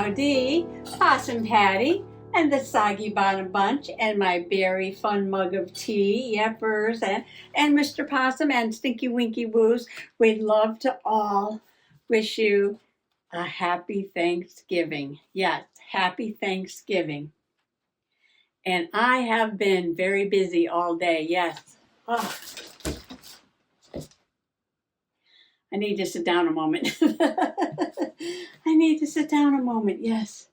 howdy, Possum Patty, and the Soggy Bottom Bunch, and my very fun mug of tea, Yepers, and Mr. Possum, and Stinky Winky Woos. We'd love to all wish you a happy Thanksgiving. Yes, happy Thanksgiving. And I have been very busy all day, yes. Oh, I need to sit down a moment. I need to sit down a moment, yes.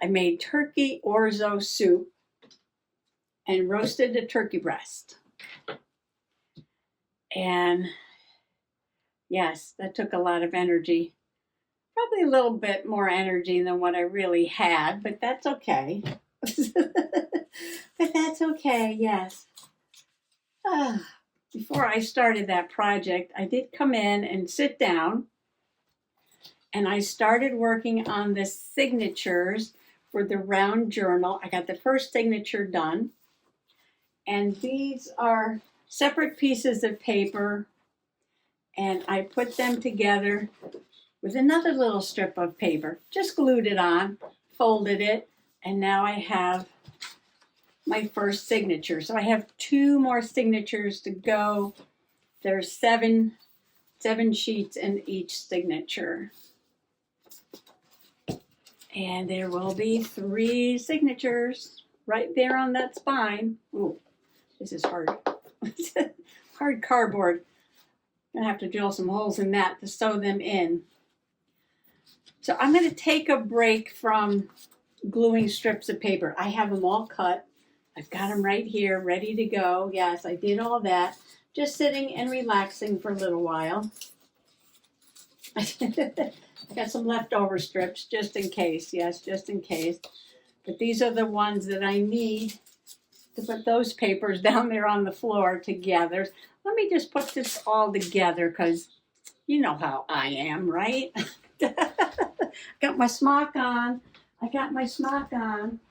I made turkey orzo soup and roasted a turkey breast. And yes, that took a lot of energy. Probably a little bit more energy than what I really had, but that's okay. But that's okay, yes. Before I started that project, I did come in and sit down, and I started working on the signatures for the round journal. I got the first signature done, and these are separate pieces of paper, and I put them together with another little strip of paper, just glued it on, folded it, and now I have my first signature. So I have 2 more signatures to go. There's seven sheets in each signature. And there will be 3 signatures right there on that spine. Ooh, this is hard. Hard cardboard. I'm gonna have to drill some holes in that to sew them in. So I'm gonna take a break from gluing strips of paper. I have them all cut. I've got them right here, ready to go. Yes, I did all that. Just sitting and relaxing for a little while. Got some leftover strips just in case. Yes, just in case. But these are the ones that I need to put those papers down there on the floor together. Let me just put this all together because you know how I am, right? Got my smock on. I got my smock on.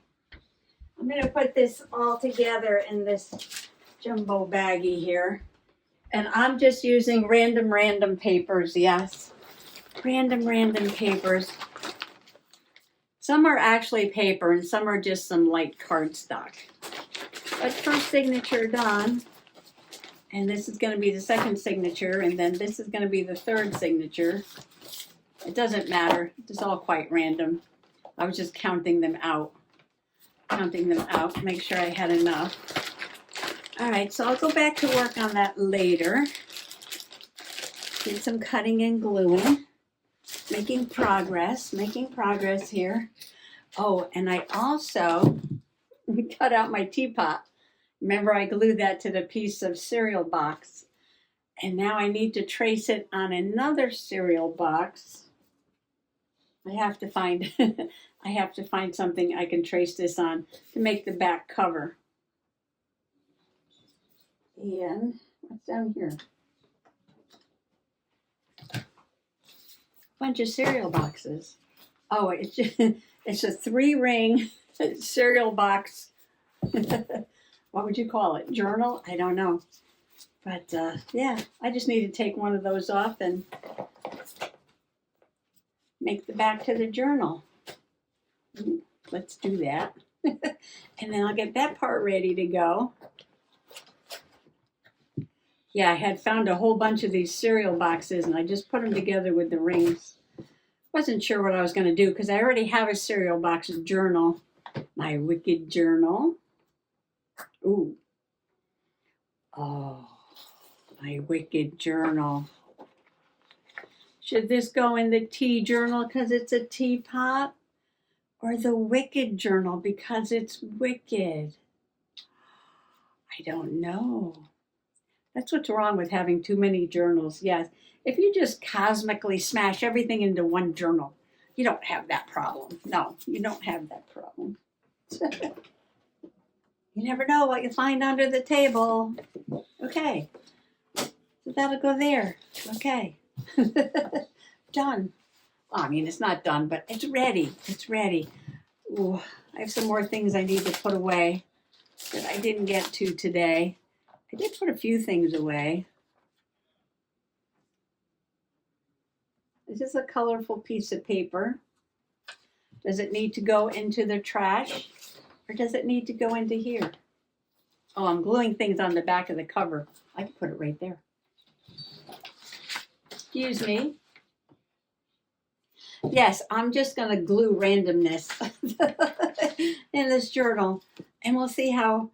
I'm going to put this all together in this jumbo baggie here. And I'm just using random papers, yes. Random papers. Some are actually paper and some are just some light cardstock. But first signature done. And this is going to be the second signature, and then this is going to be the third signature. It doesn't matter. It's all quite random. I was just counting them out. Make sure I had enough. All right, so I'll go back to work on that later. Did some cutting and gluing. Making progress here. Oh, and I also cut out my teapot. Remember, I glued that to the piece of cereal box. And now I need to trace it on another cereal box. I have to find something I can trace this on to make the back cover. And what's down here? Bunch of cereal boxes. Oh, it's just, it's a 3-ring cereal box. What would you call it? Journal? I don't know. But yeah, I just need to take one of those off and make the back to the journal. Let's do that. And then I'll get that part ready to go. Yeah, I had found a whole bunch of these cereal boxes and I just put them together with the rings. Wasn't sure what I was going to do because I already have a cereal box journal. My wicked journal. Ooh. Oh, my wicked journal. Should this go in the tea journal because it's a teapot? Or the wicked journal because it's wicked? I don't know. That's what's wrong with having too many journals. Yes, if you just cosmically smash everything into one journal, you don't have that problem. No, you don't have that problem. You never know what you find under the table. Okay, so that'll go there. Okay, done. Well, I mean, it's not done, but it's ready. It's ready. Ooh, I have some more things I need to put away that I didn't get to today. I did put a few things away. This is a colorful piece of paper. Does it need to go into the trash or does it need to go into here? Oh, I'm gluing things on the back of the cover. I can put it right there. Excuse me. Yes, I'm just going to glue randomness in this journal, and we'll see how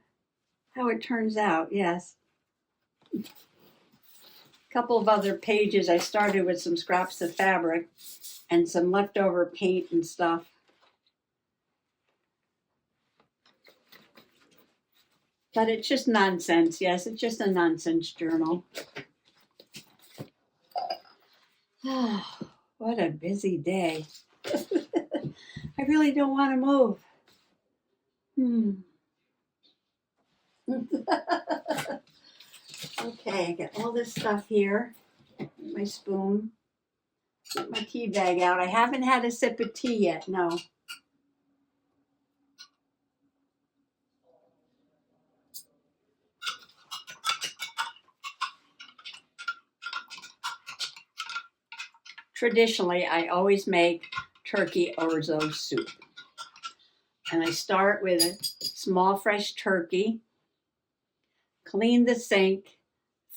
it turns out. Yes. A couple of other pages, I started with some scraps of fabric and some leftover paint and stuff. But it's just nonsense. Yes, it's just a nonsense journal. Oh, what a busy day. I really don't want to move. Okay, I got all this stuff here. My spoon. Get my tea bag out. I haven't had a sip of tea yet, no. Traditionally, I always make turkey orzo soup. And I start with a small fresh turkey, clean the sink,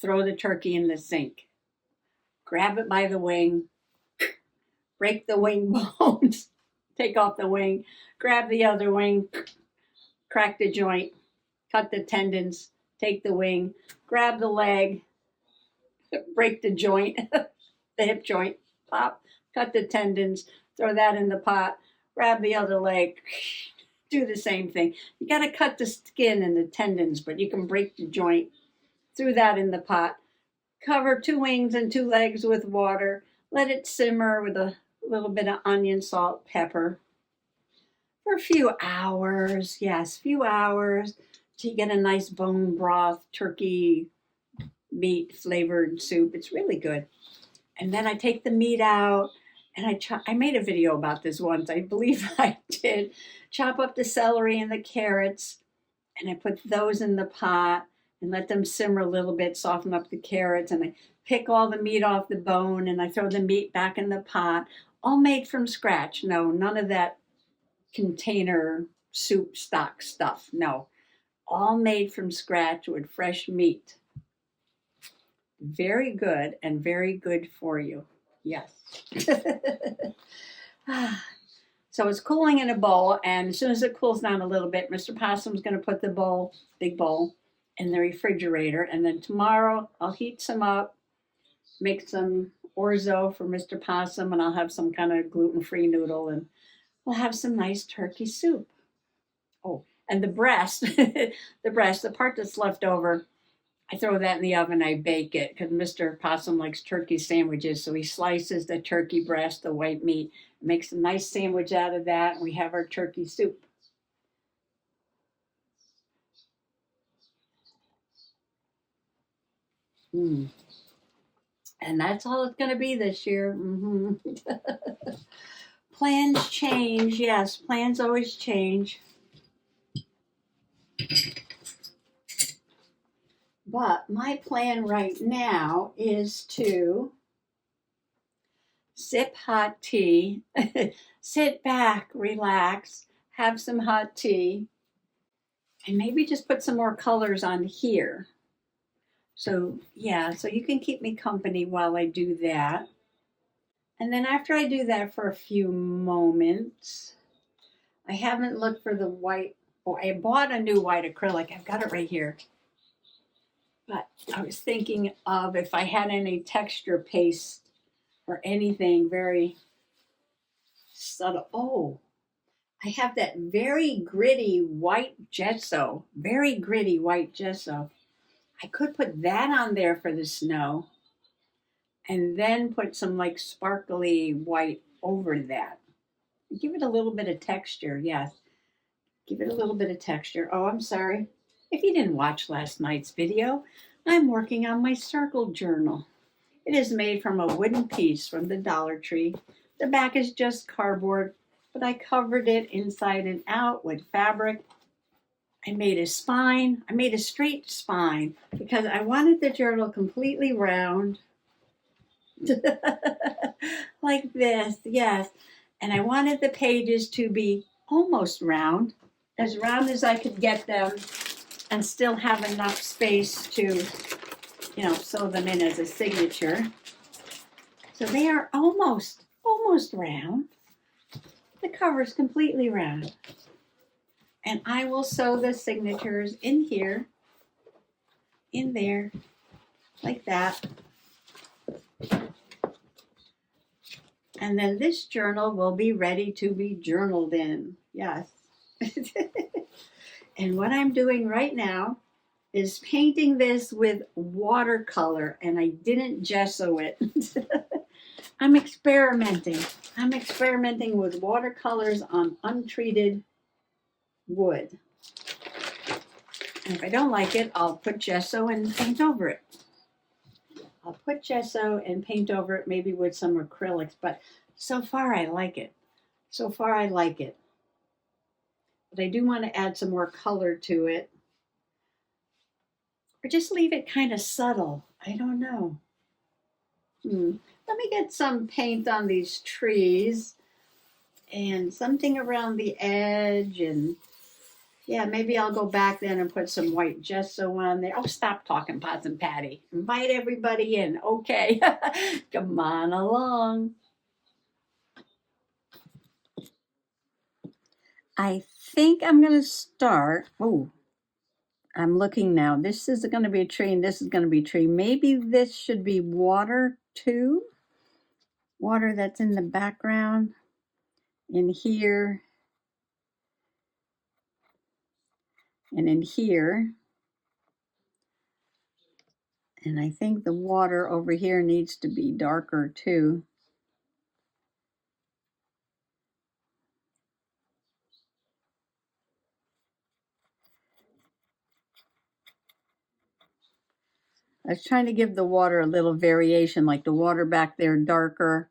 throw the turkey in the sink. Grab it by the wing, break the wing bones, take off the wing, grab the other wing, crack the joint, cut the tendons, take the wing, grab the leg, break the joint, the hip joint, pop, cut the tendons, throw that in the pot, grab the other leg, do the same thing. You got to cut the skin and the tendons, but you can break the joint, throw that in the pot, cover 2 wings and 2 legs with water, let it simmer with a little bit of onion, salt, pepper for a few hours. Yes, few hours till you get a nice bone broth, turkey meat flavored soup. It's really good. And then I take the meat out and I made a video about this once. I believe I did. Chop up the celery and the carrots and I put those in the pot and let them simmer a little bit, soften up the carrots, and I pick all the meat off the bone and I throw the meat back in the pot, all made from scratch. No, none of that container soup stock stuff. No, all made from scratch with fresh meat. Very good and very good for you. Yes. So it's cooling in a bowl, and as soon as it cools down a little bit, Mr. Possum's going to put the bowl, big bowl, in the refrigerator, and then tomorrow I'll heat some up, make some orzo for Mr. Possum, and I'll have some kind of gluten-free noodle, and we'll have some nice turkey soup. Oh, and the breast, the part that's left over, I throw that in the oven, I bake it, because Mr. Possum likes turkey sandwiches, so he slices the turkey breast, the white meat, makes a nice sandwich out of that, and we have our turkey soup. And that's all it's going to be this year. Plans change. Yes, plans always change. But my plan right now is to sip hot tea, sit back, relax, have some hot tea, and maybe just put some more colors on here. So yeah, so you can keep me company while I do that. And then after I do that for a few moments, I haven't looked for the white, or I bought a new white acrylic. I've got it right here. But I was thinking of if I had any texture paste or anything very subtle. Oh, I have that very gritty white gesso. Very gritty white gesso. I could put that on there for the snow and then put some like sparkly white over that. Give it a little bit of texture, yes. Give it a little bit of texture. Oh, I'm sorry. If you didn't watch last night's video, I'm working on my circle journal. It is made from a wooden piece from the Dollar Tree. The back is just cardboard, but I covered it inside and out with fabric. I made a spine. I made a straight spine because I wanted the journal completely round. Like this, yes. And I wanted the pages to be almost round as I could get them, and still have enough space to, sew them in as a signature. So they are almost round. The cover is completely round. And I will sew the signatures in here, in there, like that. And then this journal will be ready to be journaled in. Yes. And what I'm doing right now is painting this with watercolor, and I didn't gesso it. I'm experimenting. I'm experimenting with watercolors on untreated wood. And if I don't like it, I'll put gesso and paint over it. I'll put gesso and paint over it, maybe with some acrylics, but so far I like it. So far I like it. But I do want to add some more color to it. Or just leave it kind of subtle. I don't know. Let me get some paint on these trees and something around the edge, and yeah, maybe I'll go back then and put some white gesso on there. Oh, stop talking, Pots and Patty. Invite everybody in. Okay. Come on along. I think I'm going to start. Oh, I'm looking now. This is going to be a tree and this is going to be a tree. Maybe this should be water too. Water that's in the background in here and in here. And I think the water over here needs to be darker too. I was trying to give the water a little variation, like the water back there darker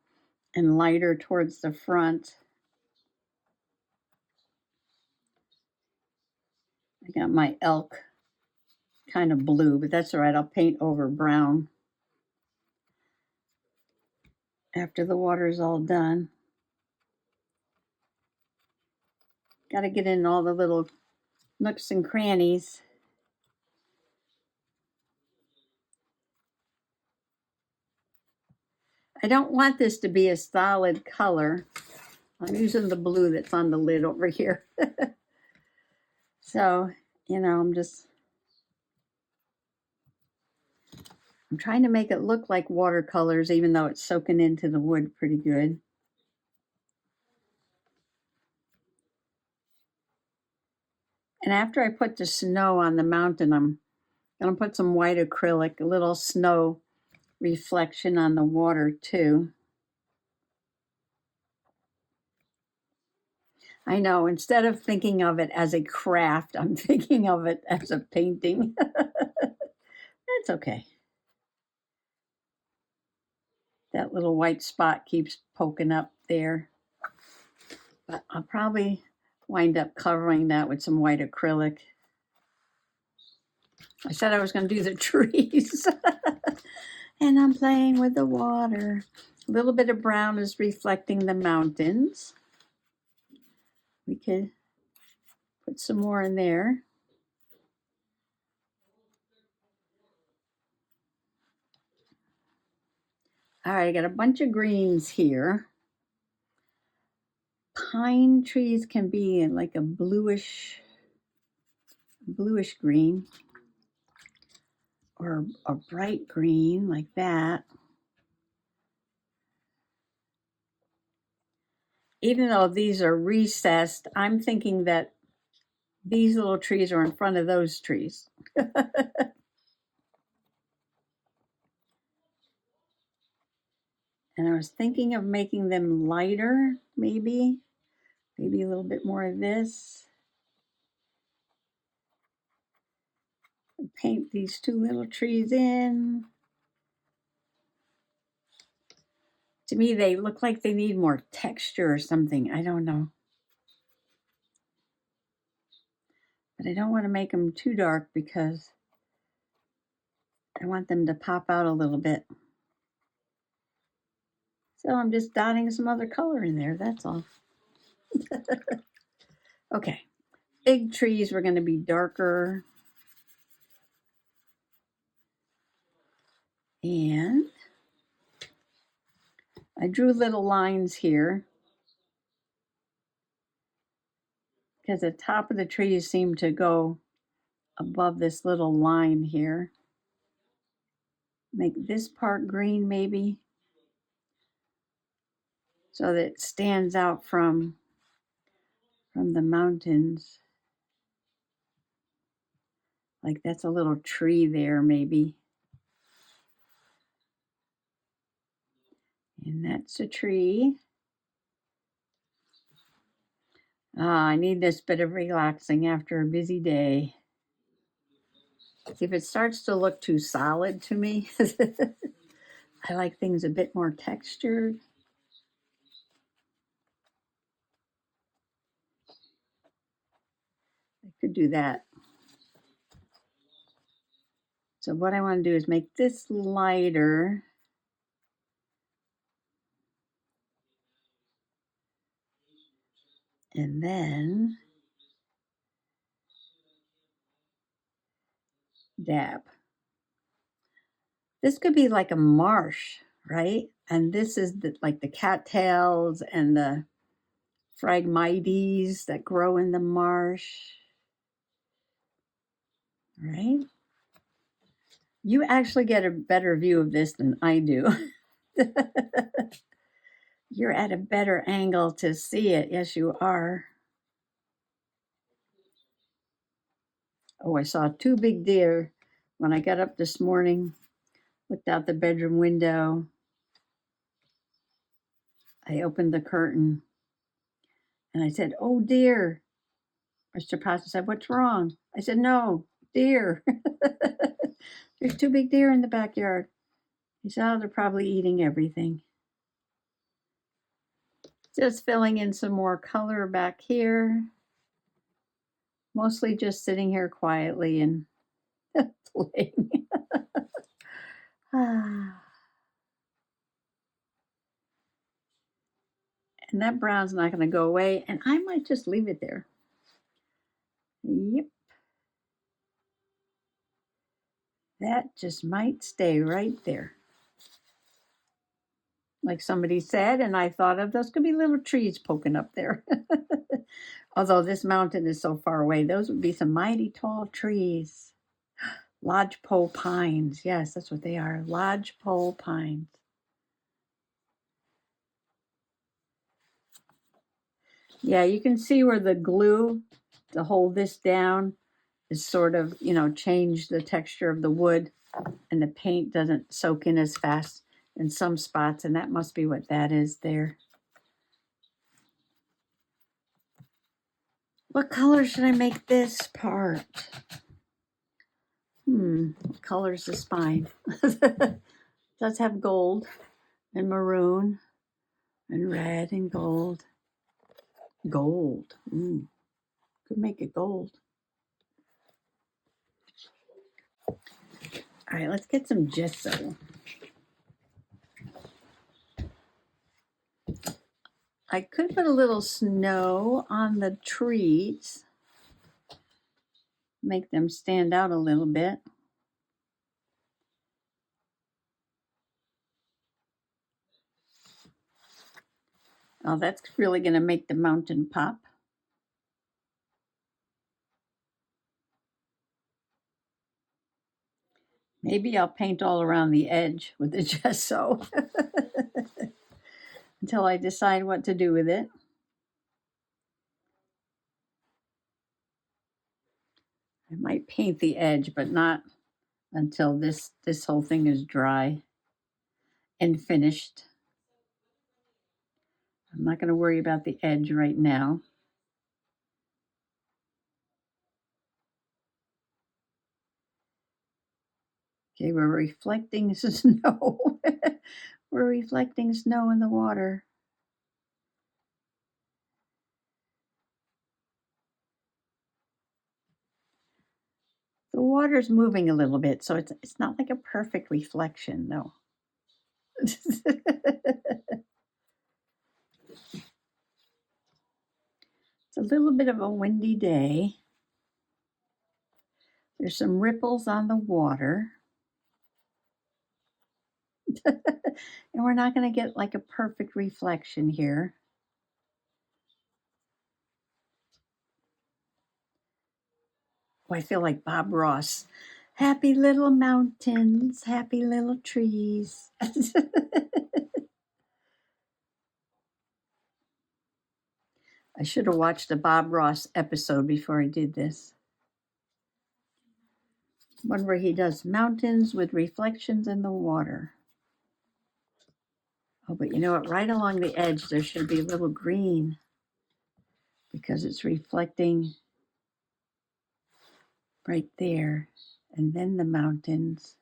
and lighter towards the front. I got my elk kind of blue, but that's all right. I'll paint over brown after the water's all done. Got to get in all the little nooks and crannies. I don't want this to be a solid color. I'm using the blue that's on the lid over here. So, I'm trying to make it look like watercolors, even though it's soaking into the wood pretty good. And after I put the snow on the mountain, I'm going to put some white acrylic, a little snow reflection on the water too. I know, instead of thinking of it as a craft, I'm thinking of it as a painting. That's okay. That little white spot keeps poking up there. But I'll probably wind up covering that with some white acrylic. I said I was going to do the trees. And I'm playing with the water. A little bit of brown is reflecting the mountains. We could put some more in there. All right, I got a bunch of greens here. Pine trees can be in like a bluish green or a bright green like that. Even though these are recessed, I'm thinking that these little trees are in front of those trees. And I was thinking of making them lighter, maybe a little bit more of this. Paint these two little trees in. To me, they look like they need more texture or something. I don't know. But I don't want to make them too dark because I want them to pop out a little bit. So I'm just dotting some other color in there, that's all. Okay, big trees were going to be darker. And I drew little lines here because the top of the trees seem to go above this little line here. Make this part green maybe so that it stands out from the mountains. Like that's a little tree there maybe. And that's a tree. I need this bit of relaxing after a busy day. See, if it starts to look too solid to me, I like things a bit more textured. I could do that. So what I want to do is make this lighter. And then dab. This could be like a marsh, right? And this is like the cattails and the phragmites that grow in the marsh, right? You actually get a better view of this than I do. You're at a better angle to see it. Yes, you are. Oh, I saw 2 big deer when I got up this morning, looked out the bedroom window. I opened the curtain and I said, "Oh, dear." Mr. Pasta said, "What's wrong?" I said, "No, deer." There's 2 big deer in the backyard. He said, "Oh, they're probably eating everything." Just filling in some more color back here. Mostly just sitting here quietly and playing. And that brown's not going to go away, and I might just leave it there. Yep. That just might stay right there. Like somebody said, and I thought of, those could be little trees poking up there. Although this mountain is so far away, those would be some mighty tall trees. Lodgepole pines. Yes, that's what they are. Lodgepole pines. Yeah, you can see where the glue to hold this down is sort of, change the texture of the wood, and the paint doesn't soak in as fast in some spots, and that must be what that is there. What color should I make this part? What color is the spine? Does have gold and maroon and red and gold. Gold. Could make it gold. All right, let's get some gesso. I could put a little snow on the trees, make them stand out a little bit. Oh, that's really going to make the mountain pop. Maybe I'll paint all around the edge with the gesso until I decide what to do with it. I might paint the edge, but not until this whole thing is dry and finished. I'm not going to worry about the edge right now. Okay, we're reflecting snow. We're reflecting snow in the water. The water's moving a little bit, so it's not like a perfect reflection, though. a little bit of a windy day. There's some ripples on the water. And we're not going to get like a perfect reflection here. Oh, I feel like Bob Ross. Happy little mountains, happy little trees. I should have watched a Bob Ross episode before I did this. One where he does mountains with reflections in the water. Oh, but you know what? Right along the edge, there should be a little green because it's reflecting right there. And then the mountains.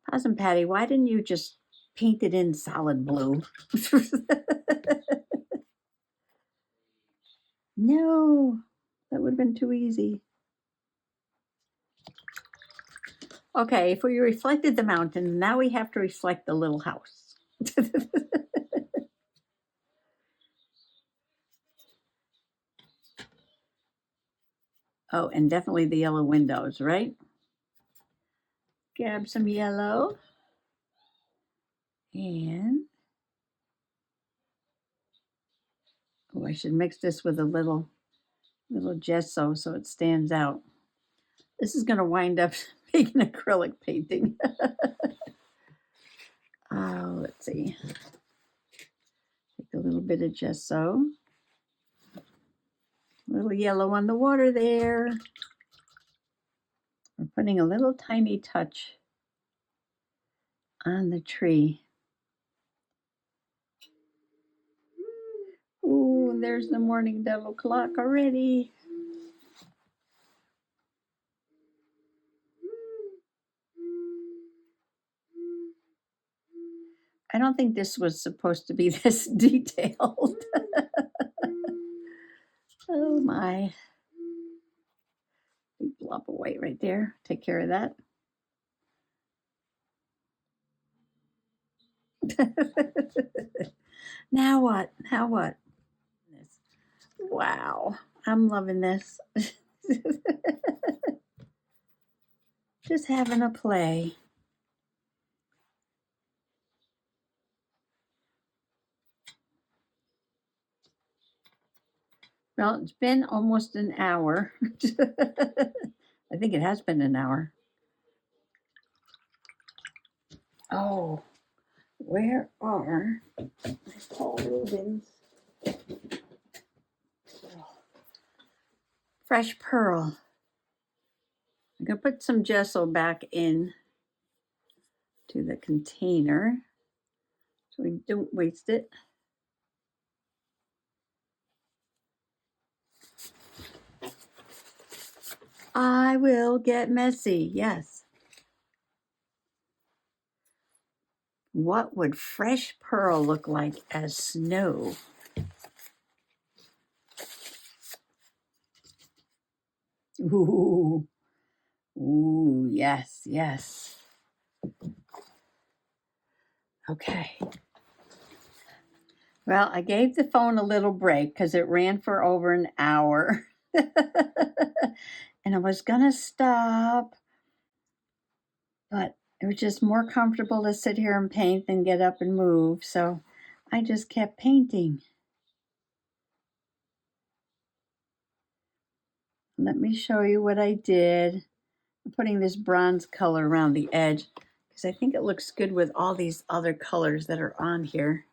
Cousin Patty, why didn't you just paint it in solid blue? No, that would have been too easy. Okay, if we reflected the mountain, now we have to reflect the little house. Oh, and definitely the yellow windows, right? Grab some yellow. And, oh, I should mix this with a little gesso so it stands out. This is going to wind up being an acrylic painting. Oh, let's see. Take a little bit of gesso. A little yellow on the water there. We're putting a little tiny touch on the tree. Ooh, there's the morning devil clock already. I don't think this was supposed to be this detailed. Oh my. Big blob of white right there. Take care of that. Now what? Now what? Wow. I'm loving this. Just having a play. Well, it's been almost an hour. I think it has been an hour. Oh, where are my Paul Rubens? Fresh pearl. I'm going to put some gesso back in to the container so we don't waste it. I will get messy, yes. What would fresh pearl look like as snow? Ooh, ooh, yes, yes. Okay. Well, I gave the phone a little break because it ran for over an hour. And I was going to stop, but it was just more comfortable to sit here and paint than get up and move. So I just kept painting. Let me show you what I did. I'm putting this bronze color around the edge because I think it looks good with all these other colors that are on here.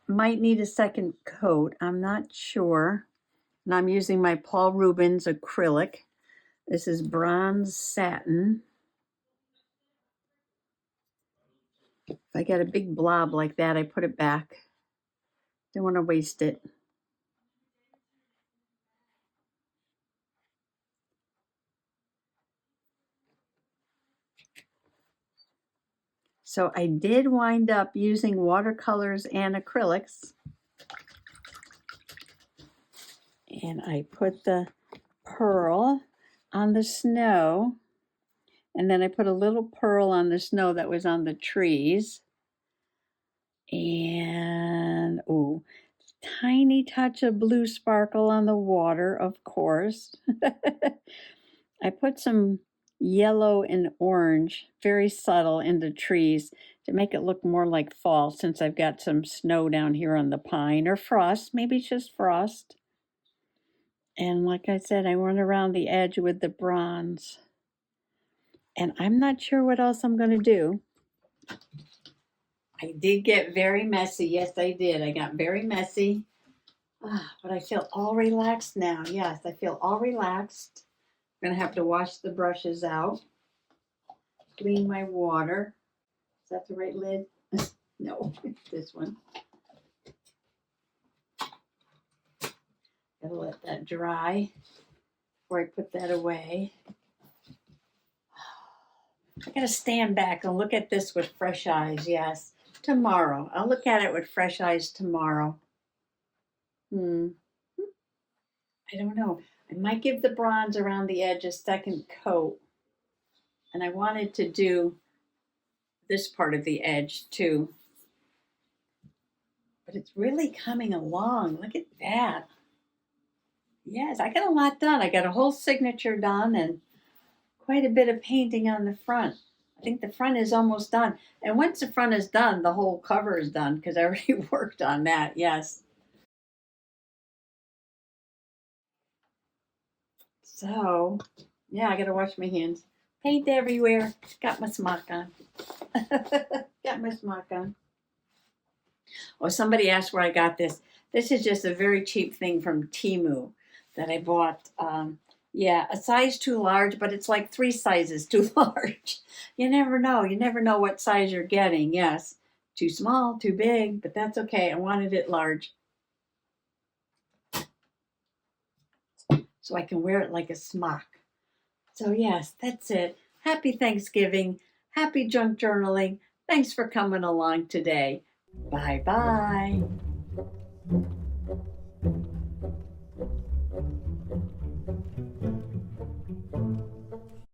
Might need a second coat, I'm not sure. And I'm using my Paul Rubens acrylic. This is bronze satin. If I get a big blob like that, I put it back. Don't want to waste it. So I did wind up using watercolors and acrylics. And I put the pearl on the snow. And then I put a little pearl on the snow that was on the trees. And, oh, tiny touch of blue sparkle on the water, of course. I put some yellow and orange, very subtle, in the trees to make it look more like fall, since I've got some snow down here on the pine, or frost, maybe it's just frost. And like I said, I went around the edge with the bronze. And I'm not sure what else I'm going to do. I did get very messy. Yes, I did. I got very messy. But I feel all relaxed now. Yes, I feel all relaxed. I'm going to have to wash the brushes out. Clean my water. Is that the right lid? No, it's this one. Gotta let that dry before I put that away. I gotta stand back and look at this with fresh eyes. Yes, tomorrow. I'll look at it with fresh eyes tomorrow. I don't know. I might give the bronze around the edge a second coat. And I wanted to do this part of the edge too. But it's really coming along. Look at that. Yes, I got a lot done. I got a whole signature done and quite a bit of painting on the front. I think the front is almost done. And once the front is done, the whole cover is done because I already worked on that. Yes. So, yeah, I got to wash my hands. Paint everywhere. Got my smock on. Got my smock on. Oh, somebody asked where I got this. This is just a very cheap thing from Temu that I bought. Yeah, a size too large, but it's like 3 sizes too large. You never know. You never know what size you're getting. Yes. Too small, too big, but that's okay. I wanted it large. So I can wear it like a smock. So yes, that's it. Happy Thanksgiving. Happy junk journaling. Thanks for coming along today. Bye-bye.